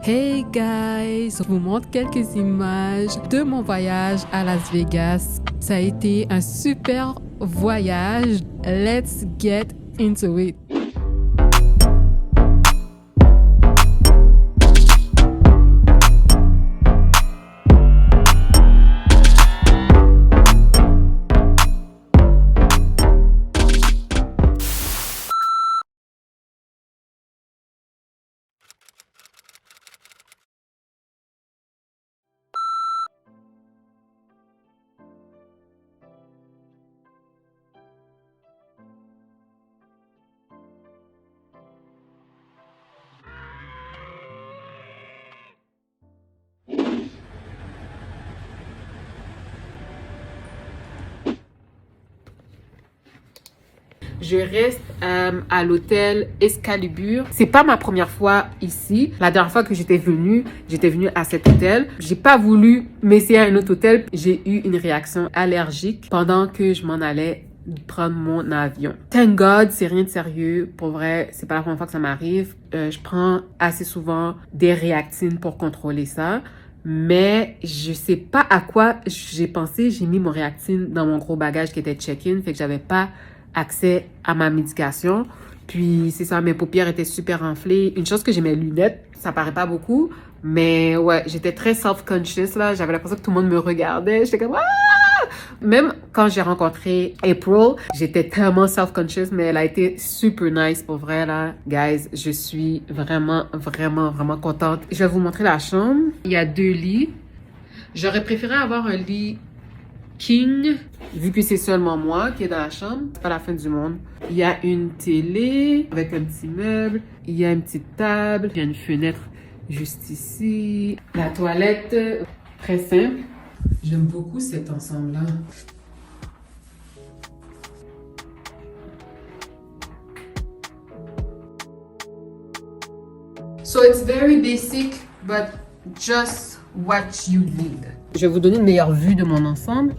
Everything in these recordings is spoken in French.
Hey guys, je vous montre quelques images de mon voyage à Las Vegas. Ça a été un super voyage. Let's get into it. Je reste à l'hôtel Excalibur. C'est pas ma première fois ici. La dernière fois que j'étais venue à cet hôtel. J'ai pas voulu m'essayer à un autre hôtel. J'ai eu une réaction allergique pendant que je m'en allais prendre mon avion. Thank God, c'est rien de sérieux. Pour vrai, c'est pas la première fois que ça m'arrive. Je prends assez souvent des réactines pour contrôler ça. Mais je sais pas à quoi j'ai pensé. J'ai mis mon réactine dans mon gros bagage qui était check-in. Fait que j'avais pas accès à ma médication. Puis, c'est ça, mes paupières étaient super enflées. Une chose que j'ai mes lunettes, ça paraît pas beaucoup, mais ouais, j'étais très self-conscious, là. J'avais l'impression que tout le monde me regardait. J'étais comme, ah! Même quand j'ai rencontré April, j'étais tellement self-conscious, mais elle a été super nice pour vrai, là. Guys, je suis vraiment, vraiment, vraiment contente. Je vais vous montrer la chambre. Il y a 2 lits. J'aurais préféré avoir un lit king, vu que c'est seulement moi qui est dans la chambre. C'est pas la fin du monde. Il y a une télé avec un petit meuble. Il y a une petite table. Il y a une fenêtre juste ici. La toilette, très simple. J'aime beaucoup cet ensemble-là. So it's very basic, but just what you need. Je vais vous donner une meilleure vue de mon ensemble.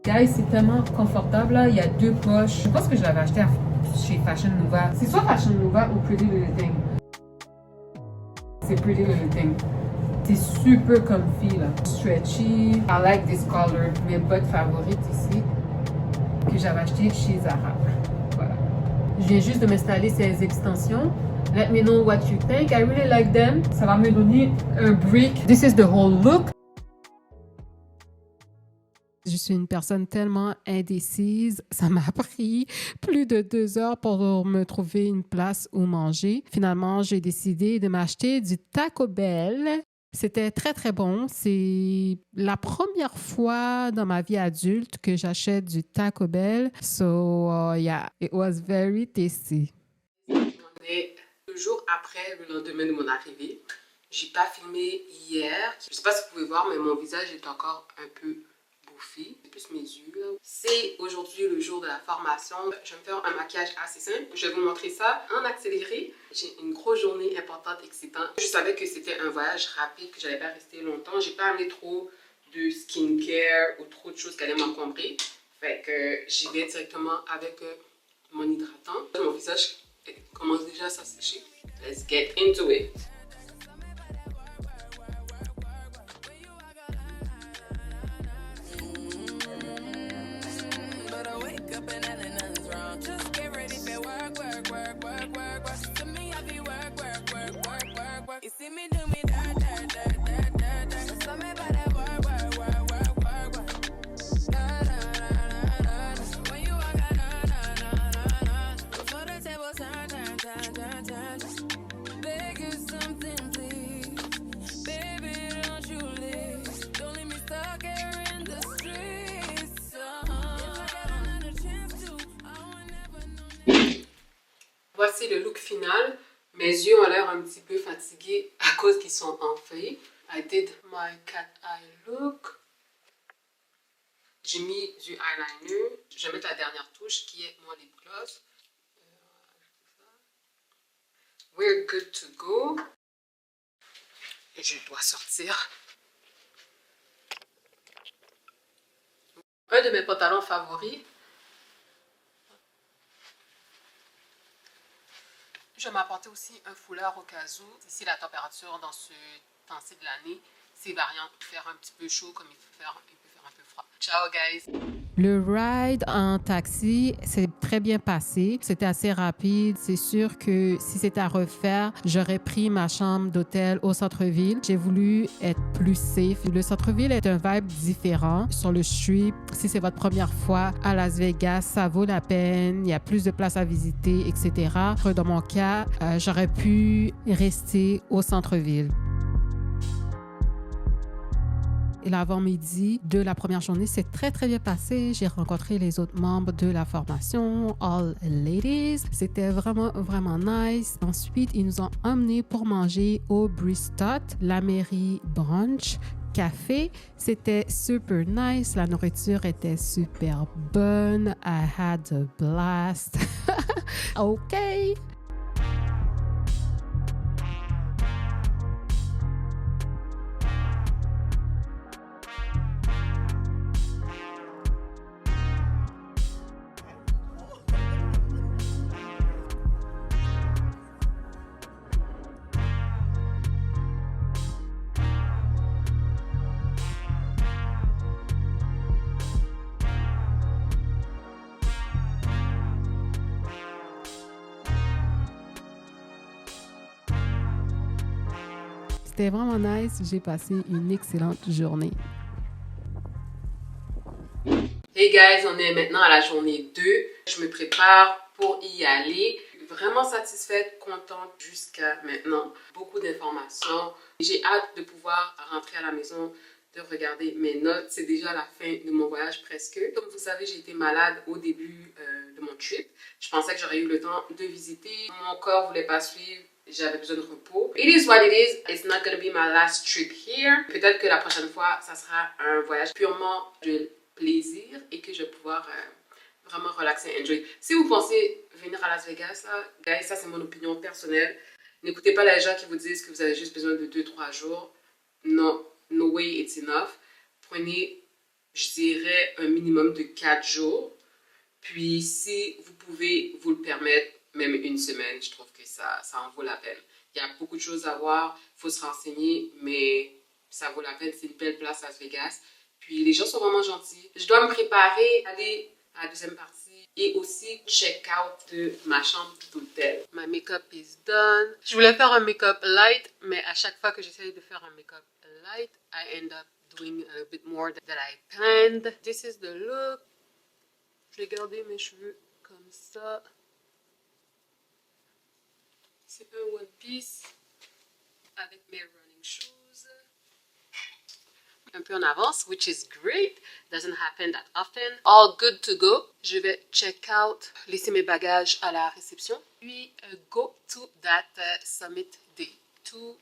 Guys, c'est tellement confortable là. Il y a 2 poches. Je pense que je l'avais acheté chez Fashion Nova. C'est soit Fashion Nova ou Pretty Little Thing. C'est Pretty Little Thing. C'est super comfy là. Stretchy. I like this color. Mes bottes favorites ici. Que j'avais acheté chez Zara. Voilà. Je viens juste de m'installer ces extensions. Let me know what you think. I really like them. Ça va me donner un break. This is the whole look. Je suis une personne tellement indécise. Ça m'a pris plus de 2 heures pour me trouver une place où manger. Finalement, j'ai décidé de m'acheter du Taco Bell. C'était très, très bon. C'est la première fois dans ma vie adulte que j'achète du Taco Bell. So, yeah, it was very tasty. On est 2 jours après le lendemain de mon arrivée. J'ai pas filmé hier. Je sais pas si vous pouvez voir, mais mon visage est encore un peu bouffi. C'est plus mes yeux là. C'est aujourd'hui le jour de la formation. Je vais me faire un maquillage assez simple. Je vais vous montrer ça en accéléré. J'ai une grosse journée importante, excitante. Je savais que c'était un voyage rapide, que j'allais pas rester longtemps. J'ai pas amené trop de skincare ou trop de choses qui allaient m'encombrer. Fait que j'y vais directement avec mon hydratant. Mon visage commence déjà à s'assécher. Let's get into it. Voici le look final. Mes yeux ont l'air un petit peu fatigués à cause qu'ils sont enflés. I did my cat eye look. J'ai mis du eyeliner. Je vais mettre la dernière touche qui est mon lip gloss. We're good to go. Et je dois sortir un de mes pantalons favoris. Je vais m'apporter aussi un foulard au cas où. Ici, la température dans ce temps-ci de l'année, c'est variant. Il peut faire un petit peu chaud comme il peut faire un peu froid. Ciao, guys! Le ride en taxi s'est très bien passé. C'était assez rapide. C'est sûr que si c'était à refaire, j'aurais pris ma chambre d'hôtel au centre-ville. J'ai voulu être plus safe. Le centre-ville est un vibe différent sur le strip. Si c'est votre première fois à Las Vegas, ça vaut la peine. Il y a plus de places à visiter, etc. Dans mon cas, j'aurais pu rester au centre-ville. Et l'avant-midi de la première journée s'est très, très bien passé. J'ai rencontré les autres membres de la formation, All Ladies. C'était vraiment, vraiment nice. Ensuite, ils nous ont emmenés pour manger au Bristol, la mairie brunch. Café, c'était super nice, la nourriture était super bonne, I had a blast. OK. C'était vraiment nice. J'ai passé une excellente journée. Hey guys, on est maintenant à la journée 2. Je me prépare pour y aller. Vraiment satisfaite, contente jusqu'à maintenant. Beaucoup d'informations. J'ai hâte de pouvoir rentrer à la maison, de regarder mes notes. C'est déjà la fin de mon voyage presque. Comme vous savez, j'ai été malade au début de mon trip. Je pensais que j'aurais eu le temps de visiter. Mon corps ne voulait pas suivre. J'avais besoin de repos. It is what it is. It's not going to be my last trip here. Peut-être que la prochaine fois, ça sera un voyage purement de plaisir et que je vais pouvoir vraiment relaxer, enjoy. Si vous pensez venir à Las Vegas, là, guys, ça c'est mon opinion personnelle. N'écoutez pas les gens qui vous disent que vous avez juste besoin de 2-3 jours. Non, no way it's enough. Prenez, je dirais, un minimum de 4 jours. Puis si vous pouvez vous le permettre, même une semaine, je trouve que ça en vaut la peine. Il y a beaucoup de choses à voir, il faut se renseigner, mais ça vaut la peine. C'est une belle place, Las Vegas. Puis les gens sont vraiment gentils. Je dois me préparer, aller à la deuxième partie et aussi check out de ma chambre d'hôtel. My makeup is done. Je voulais faire un make-up light, mais à chaque fois que j'essaie de faire un make-up light, I end up doing a little bit more than I planned. This is the look. Je vais garder mes cheveux comme ça. C'est un one piece avec mes running shoes. Un peu en avance, which is great. Doesn't happen that often. All good to go. Je vais check out, laisser mes bagages à la réception. Puis go to that summit day 2.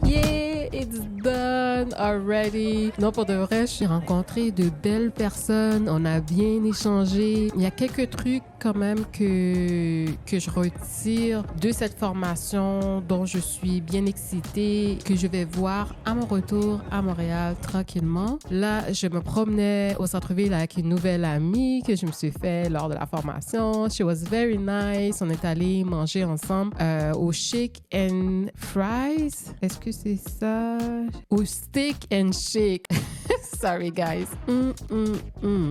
Yeah, it's done already. Non, pour de vrai, j'ai rencontré de belles personnes. On a bien échangé. Il y a quelques trucs quand même que je retire de cette formation dont je suis bien excitée, que je vais voir à mon retour à Montréal tranquillement. Là, je me promenais au centre-ville avec une nouvelle amie que je me suis fait lors de la formation. She was very nice. On est allé manger ensemble au Shake and Fries. Est-ce que c'est ça? Au Steak and Shake. Sorry, guys.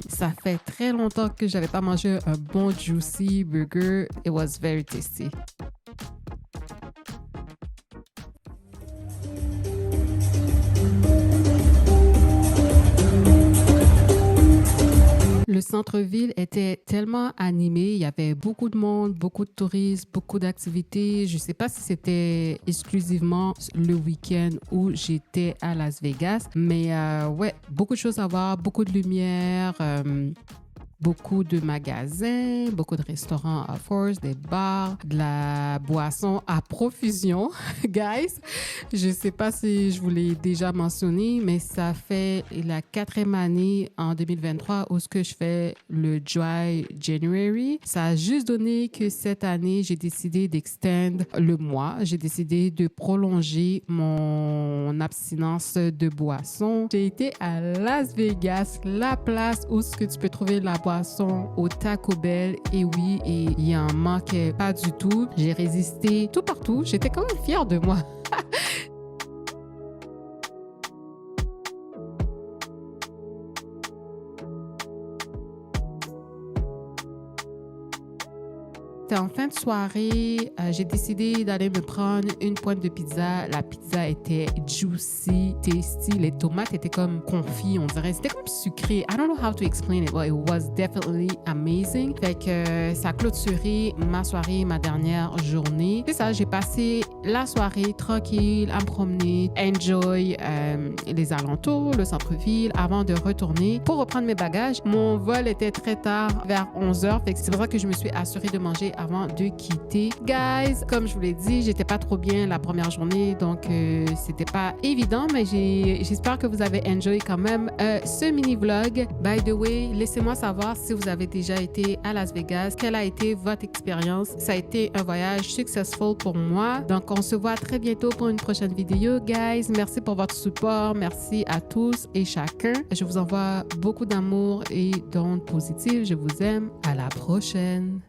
Ça fait très longtemps que j'avais pas mangé un bon juicy burger. It was very tasty. Le centre-ville était tellement animé, il y avait beaucoup de monde, beaucoup de touristes, beaucoup d'activités. Je ne sais pas si c'était exclusivement le week-end où j'étais à Las Vegas, mais ouais, beaucoup de choses à voir, beaucoup de lumière, beaucoup de magasins, beaucoup de restaurants à force, des bars, de la boisson à profusion. Guys, je ne sais pas si je vous l'ai déjà mentionné, mais ça fait la 4e année en 2023 où ce que je fais le Dry January. Ça a juste donné que cette année, j'ai décidé d'extend le mois. J'ai décidé de prolonger mon abstinence de boisson. J'ai été à Las Vegas, la place où ce que tu peux trouver la boisson poisson au Taco Bell. Et oui, et il en manquait pas du tout. J'ai résisté tout partout. J'étais quand même fière de moi. C'était en fin de soirée, j'ai décidé d'aller me prendre une pointe de pizza. La pizza était juicy, tasty. Les tomates étaient comme confits, on dirait. C'était comme sucré. I don't know how to explain it, but it was definitely amazing. Fait que ça a clôturé ma soirée, ma dernière journée. C'est ça, j'ai passé la soirée tranquille, à me promener, enjoy les alentours, le centre-ville, avant de retourner pour reprendre mes bagages. Mon vol était très tard, vers 11h. Fait que c'est pour ça que je me suis assurée de manger avant de quitter. Guys, comme je vous l'ai dit, j'étais pas trop bien la première journée, donc c'était pas évident, mais j'espère que vous avez enjoy quand même ce mini vlog. By the way, laissez-moi savoir si vous avez déjà été à Las Vegas, quelle a été votre expérience. Ça a été un voyage successful pour moi, donc on se voit très bientôt pour une prochaine vidéo, guys. Merci pour votre support, merci à tous et chacun. Je vous envoie beaucoup d'amour et d'ondes positives. Je vous aime. À la prochaine.